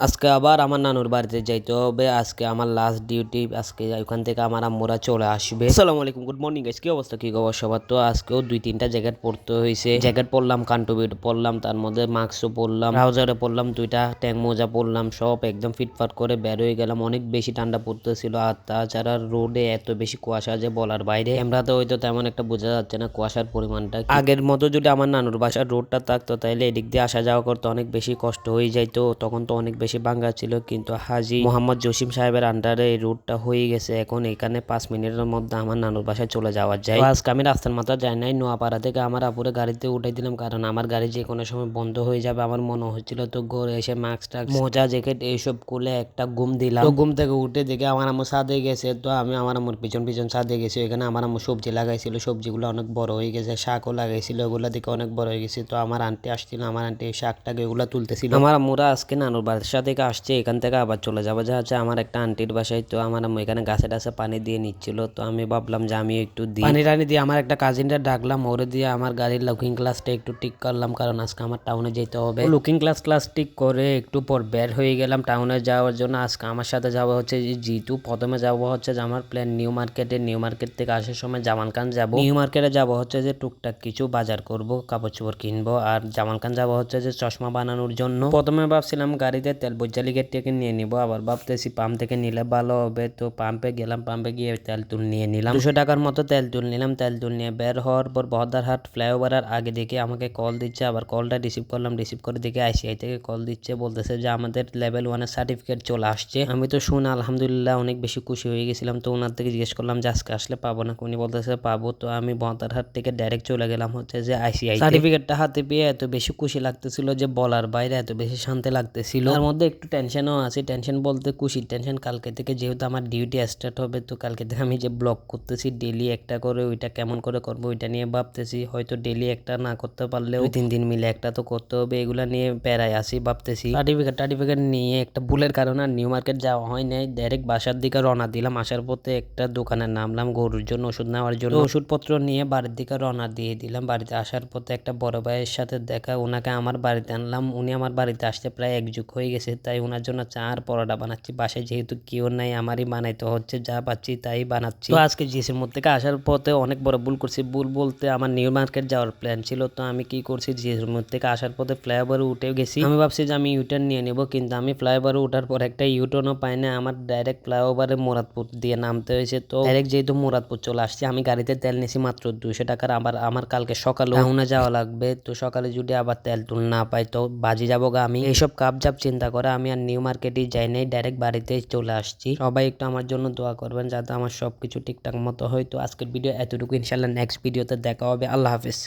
আজকে আবার আমার নানুর বাড়িতে যাইতে হবে। আজকে আমার লাস্ট ডিউটি। আজকে ওখান থেকে আমার আম্মুরা চলে আসবে। আসসালামু আলাইকুম, গুড মর্নিং গাইস। কি অবস্থা, কি খবর সবার? তো আজকেও 2-3টা জ্যাকেট পরতে হয়েছে। জ্যাকেট পরলাম, কানটুবিট পরলাম, তার মধ্যে মাস্কও পরলাম, ট্রাউজারে পরলাম, 2টা ট্যাঙ্ক মোজা পরলাম, সব একদম ফিটফাট করে বের হয়ে গেলাম। অনেক বেশি ঠান্ডা পড়তেছিল, আর তাছাড়া রোডে এত বেশি কুয়াশা যে বলার বাইরে। ক্যামেরাতে হয়তো তেমন একটা বোঝা যাচ্ছে না কুয়াশার পরিমাণটা। আগের মতো যদি আমার নানুর বাসার রোডটা থাকতো তাহলে এদিক দিয়ে আসা যাওয়া করতে অনেক বেশি কষ্ট হয়ে যাইতো। তখন তো অনেক বেশি ভাঙ্গা ছিল, কিন্তু হাজি মোহাম্মদ জসিম সাহেবের আন্ডারে এই রুটটা হয়ে গেছে। এখন এখানে 5 মিনিটের মধ্যে আমার নানুর বাসায় চলে যাওয়া যায়। আজকে আমি রাস্তার মাথা যাই নাই, নোয়াপাড়া থেকে আমার আপুরে গাড়িতে উঠাই দিলাম, কারণ আমার গাড়ি যে কোনো সময় বন্ধ হয়ে যাবে আমার মনে হচ্ছিল। তো ঘরে এসে মাস্ক টাস্ক মোজা জ্যাকেট এইসব খুলে একটা ঘুম দিলাম। তো ঘুম থেকে উঠে দেখে আমার আম্মু ছাদে গেছে। তো আমি আমার আম্মুর পিছন পিছন ছাদে গেছি। এখানে আমার আম্মু সবজি লাগাইছিল, সবজিগুলো অনেক বড় হয়ে গেছে। শাকও লাগাইছিল, ওগুলো দেখে অনেক বড় হয়ে গেছে। তো আমার আন্টি আসছিল, আমার আন্টি শাকটাকে এগুলো তুলতেছিল। আমার আম্মুরা আজকে নানুর বাসা থেকে আসছে, এখান থেকে আবার চলে যাবো যা হচ্ছে আমার একটা আন্টির বাসায়। তো আমার আম্মু এখানে গাছে টাছে পানি দিয়ে নিচ্ছিল। তো আমি ভাবলাম যে আমি একটু দিই, পানি টানি দিয়ে আমার একটা কাজিনটা ডাকলাম, ওরে দিয়ে আমার গাড়ির লুকিং গ্লাসটা একটু ঠিক করলাম, কারণ আজকে আমার টাউনে যেতে হবে। লুকিং গ্লাস ঠিক করে একটু পর বের হয়ে গেলাম টাউনে যাওয়ার জন্য। আজকে আমার সাথে যাওয়া হচ্ছে জিতু। প্রথমে যাবো হচ্ছে যে আমার প্ল্যান নিউ মার্কেটে। নিউ মার্কেট থেকে আসার সময় জামান খান যাবো। নিউ মার্কেটে যাবো হচ্ছে যে টুকটাক কিছু বাজার করব, কাপড় চোপড় কিনবো। আর জামান খান যাবো হচ্ছে যে চশমা বানানোর জন্য। প্রথমে ভাবছিলাম গাড়িতে তেল বোঝালি গেট থেকে নিয়ে নিবো, আবার ভাবতেছি পাম্প থেকে নিলে ভালো হবে। তো পাম্পে গেলাম, পাম্পে গিয়ে তেল তুল নিয়ে নিলাম। 200 টাকার মতো তেল তুল নিলাম। তেল তুল নিয়ে বের হওয়ার পর বহদ্দারহাট ফ্লাইওভারের আগে দেখে আমাকে কল দিচ্ছে। আবার কলটা রিসিভ করলাম, রিসিভ করে দেখে আইসিআই থেকে কল দিচ্ছে, বলতেছে যে আমাদের লেভেল 1-এর সার্টিফিকেট চলে আসছে। আমি তো শুনে আলহামদুলিল্লাহ অনেক বেশি খুশি হয়ে গেছিলাম। তো ওনার থেকে জিজ্ঞেস করলাম যে আজকে আসলে পাবো না? উনি বলতেছে পাবো। তো আমি বহদ্দারহাট থেকে ডাইরেক্ট চলে গেলাম হচ্ছে যে আইসিআই। সার্টিফিকেটটা হাতে পেয়ে এত বেশি খুশি লাগতেছিল যে বলার বাইরে, এত বেশি শান্তি লাগতেছিল। তার মধ্যে একটু টেনশনও আছে। টেনশন বলতে খুশির টেনশন। কালকে থেকে যেহেতু আমার ডিউটি স্টার্ট হবে, তো কালকে থেকে আমি যে ব্লগ করতেছি ডেলি একটা করে, ওইটা কেমন করে করবো ওইটা নিয়ে ভাবতেছি। হয়তো ডেলি একটা না করতে পারলেও 2-3 দিন মিলে একটা তো করতে হবে। এগুলা নিয়ে প্যারায় আসি ভাবতেছি। সার্টিফিকেট নিয়ে একটা ভুলের কারণে আর নিউ মার্কেট যাওয়া হয় নাই, ডাইরেক্ট বাসার দিকে রওনা দিলাম। আসার পথে একটা দোকানে নামলাম গরুর জন্য ওষুধ নেওয়ার জন্য। ওষুধপত্র নিয়ে বাড়ির দিকে রওনা দিয়ে দিলাম। বাড়িতে আসার পথে একটা বড় ভাইয়ের সাথে দেখা, ওনাকে আমার বাড়িতে আনলাম। উনি আমার বাড়িতে আসতে প্রায় 1 যুগ হয়ে গেছে, তাই ওনার জন্য চা আর পরোটা বানাচ্ছি। বাসায় যেহেতু কেউ নাই, আমারই বানাইতে হচ্ছে, যা পাচ্ছি তাই বানাচ্ছি। তো আজকে জিএসের মধ্যে থেকে আসার পথে অনেক বড় ভুল করছি। ভুল বলতে আমার নিউ মার্কেট যাওয়ার প্ল্যান ছিল। তো আমি কি করছি, জিএসের মধ্যে থেকে আসার পথে ফ্লাইওভারে উঠে গেছি। আমি ভাবছি যে আমি ইউটার্ন নিয়ে নেবো, কিন্তু আমি ফ্লাইওভারে উঠার পর একটা ইউটার্নও পাই না। আমার ডাইরেক্ট ফ্লাইওভারে মুরাদপুর দিয়ে নামতে হয়েছে। তো ডাইরেক্ট যেহেতু মুরাদপুর চলে আসছি, আমি গাড়িতে তেল নিয়েছি মাত্র 200 টাকার। আবার আমার কালকে সকালে টাউনে যাওয়া লাগবে। তো সকালে যদি আবার তেল তুল না পাই তো বাজি যাবো গা আমি। এইসব কাপজাপ চিন্তা করে আমি আর নিউ মার্কেটে যাই নাই, ডাইরেক্ট বাড়িতেই চলে আসছি। সবাই একটু আমার জন্য দোয়া করবেন যাতে আমার সবকিছু ঠিকঠাক মতো হয়। তো আজকের ভিডিও এতটুকু, ইনশাল্লাহ নেক্সট ভিডিওতে দেখা হবে। আল্লাহ হাফেজ।